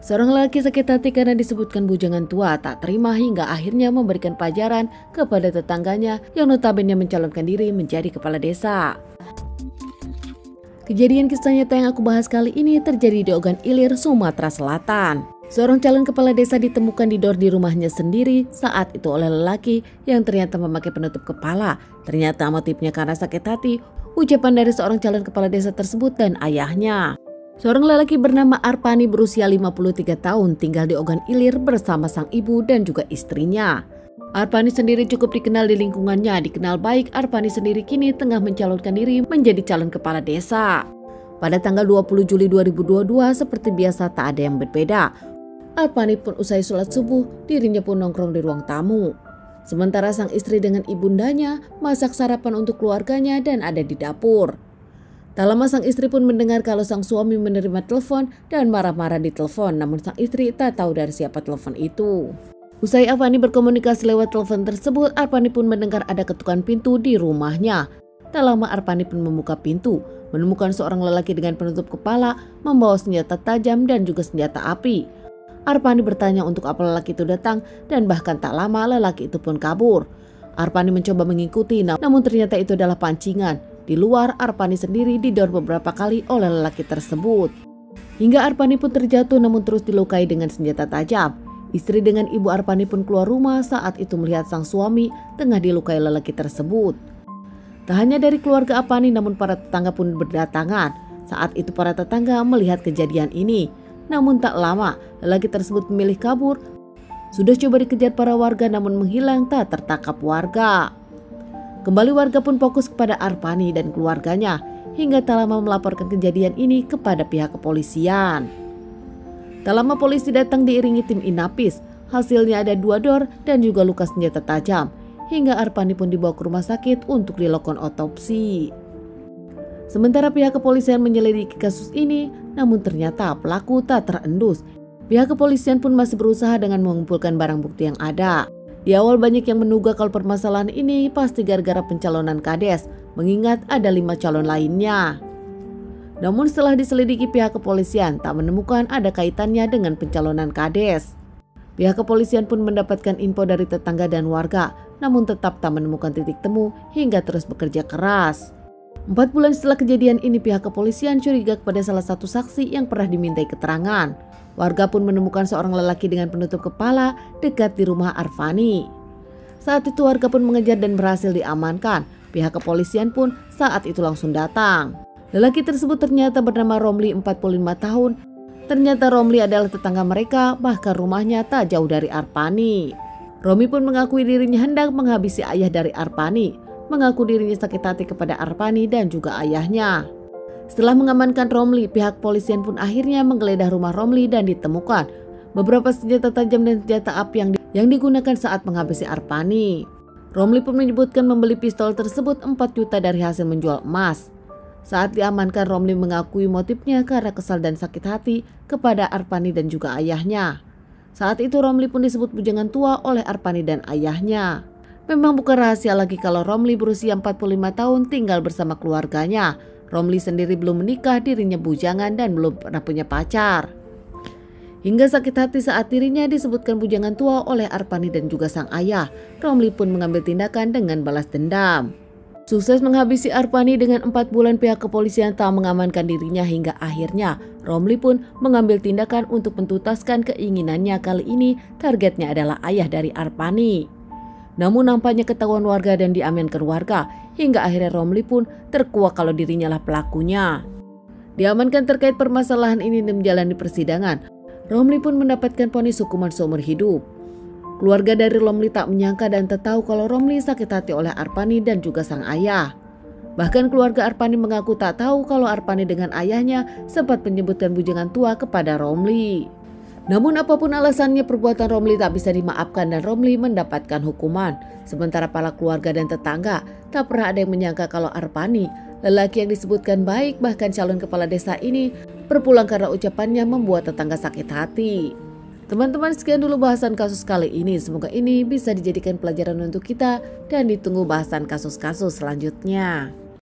Seorang lelaki sakit hati karena disebutkan bujangan tua tak terima hingga akhirnya memberikan pelajaran kepada tetangganya yang notabene mencalonkan diri menjadi kepala desa. Kejadian kisah nyata yang aku bahas kali ini terjadi di Ogan Ilir, Sumatera Selatan. Seorang calon kepala desa ditemukan didor di rumahnya sendiri saat itu oleh lelaki yang ternyata memakai penutup kepala. Ternyata motifnya karena sakit hati, ucapan dari seorang calon kepala desa tersebut dan ayahnya. Seorang lelaki bernama Arpani berusia 53 tahun tinggal di Ogan Ilir bersama sang ibu dan juga istrinya. Arpani sendiri cukup dikenal di lingkungannya. Dikenal baik, Arpani sendiri kini tengah mencalonkan diri menjadi calon kepala desa. Pada tanggal 20 Juli 2022 seperti biasa tak ada yang berbeda. Arpani pun usai sholat subuh, dirinya pun nongkrong di ruang tamu. Sementara sang istri dengan ibundanya masak sarapan untuk keluarganya dan ada di dapur. Tak lama sang istri pun mendengar kalau sang suami menerima telepon dan marah-marah di telepon, namun sang istri tak tahu dari siapa telepon itu. Usai Arpani berkomunikasi lewat telepon tersebut, Arpani pun mendengar ada ketukan pintu di rumahnya. Tak lama Arpani pun membuka pintu, menemukan seorang lelaki dengan penutup kepala, membawa senjata tajam dan juga senjata api. Arpani bertanya untuk apa lelaki itu datang dan bahkan tak lama lelaki itu pun kabur. Arpani mencoba mengikuti, namun ternyata itu adalah pancingan. Di luar, Arpani sendiri didor beberapa kali oleh lelaki tersebut. Hingga Arpani pun terjatuh namun terus dilukai dengan senjata tajam. Istri dengan ibu Arpani pun keluar rumah saat itu melihat sang suami tengah dilukai lelaki tersebut. Tak hanya dari keluarga Arpani namun para tetangga pun berdatangan. Saat itu para tetangga melihat kejadian ini. Namun tak lama, lelaki tersebut memilih kabur. Sudah coba dikejar para warga namun menghilang tak tertangkap warga. Kembali warga pun fokus kepada Arpani dan keluarganya hingga tak lama melaporkan kejadian ini kepada pihak kepolisian. Tak lama polisi datang diiringi tim Inapis. Hasilnya ada 2 dor dan juga luka senjata tajam. Hingga Arpani pun dibawa ke rumah sakit untuk dilakukan otopsi. Sementara pihak kepolisian menyelidiki kasus ini, namun ternyata pelaku tak terendus. Pihak kepolisian pun masih berusaha dengan mengumpulkan barang bukti yang ada. Di awal banyak yang menduga kalau permasalahan ini pasti gara-gara pencalonan kades, mengingat ada 5 calon lainnya. Namun setelah diselidiki pihak kepolisian tak menemukan ada kaitannya dengan pencalonan kades. Pihak kepolisian pun mendapatkan info dari tetangga dan warga, namun tetap tak menemukan titik temu hingga terus bekerja keras. 4 bulan setelah kejadian ini pihak kepolisian curiga kepada salah satu saksi yang pernah dimintai keterangan. Warga pun menemukan seorang lelaki dengan penutup kepala dekat di rumah Arpani. Saat itu warga pun mengejar dan berhasil diamankan. Pihak kepolisian pun saat itu langsung datang. Lelaki tersebut ternyata bernama Romli 45 tahun. Ternyata Romli adalah tetangga mereka, bahkan rumahnya tak jauh dari Arpani. Romli pun mengakui dirinya hendak menghabisi ayah dari Arpani. Mengaku dirinya sakit hati kepada Arpani dan juga ayahnya. Setelah mengamankan Romli, pihak polisian pun akhirnya menggeledah rumah Romli dan ditemukan beberapa senjata tajam dan senjata api yang digunakan saat menghabisi Arpani. Romli pun menyebutkan membeli pistol tersebut 4 juta dari hasil menjual emas. Saat diamankan, Romli mengakui motifnya karena kesal dan sakit hati kepada Arpani dan juga ayahnya. Saat itu Romli pun disebut bujangan tua oleh Arpani dan ayahnya. Memang bukan rahasia lagi kalau Romli berusia 45 tahun tinggal bersama keluarganya. Romli sendiri belum menikah, dirinya bujangan dan belum pernah punya pacar. Hingga sakit hati saat dirinya disebutkan bujangan tua oleh Arpani dan juga sang ayah, Romli pun mengambil tindakan dengan balas dendam. Sukses menghabisi Arpani dengan 4 bulan pihak kepolisian tak mengamankan dirinya hingga akhirnya Romli pun mengambil tindakan untuk mentuntaskan keinginannya. Kali ini targetnya adalah ayah dari Arpani. Namun nampaknya ketahuan warga dan diamankan warga hingga akhirnya Romli pun terkuak kalau dirinya lah pelakunya. Diamankan terkait permasalahan ini dan menjalani persidangan. Romli pun mendapatkan vonis hukuman seumur hidup. Keluarga dari Romli tak menyangka dan tak tahu kalau Romli sakit hati oleh Arpani dan juga sang ayah. Bahkan keluarga Arpani mengaku tak tahu kalau Arpani dengan ayahnya sempat menyebutkan bujangan tua kepada Romli. Namun apapun alasannya, perbuatan Romli tak bisa dimaafkan dan Romli mendapatkan hukuman. Sementara para keluarga dan tetangga tak pernah ada yang menyangka kalau Arpani, lelaki yang disebutkan baik bahkan calon kepala desa ini, berpulang karena ucapannya membuat tetangga sakit hati. Teman-teman, sekian dulu bahasan kasus kali ini. Semoga ini bisa dijadikan pelajaran untuk kita dan ditunggu bahasan kasus-kasus selanjutnya.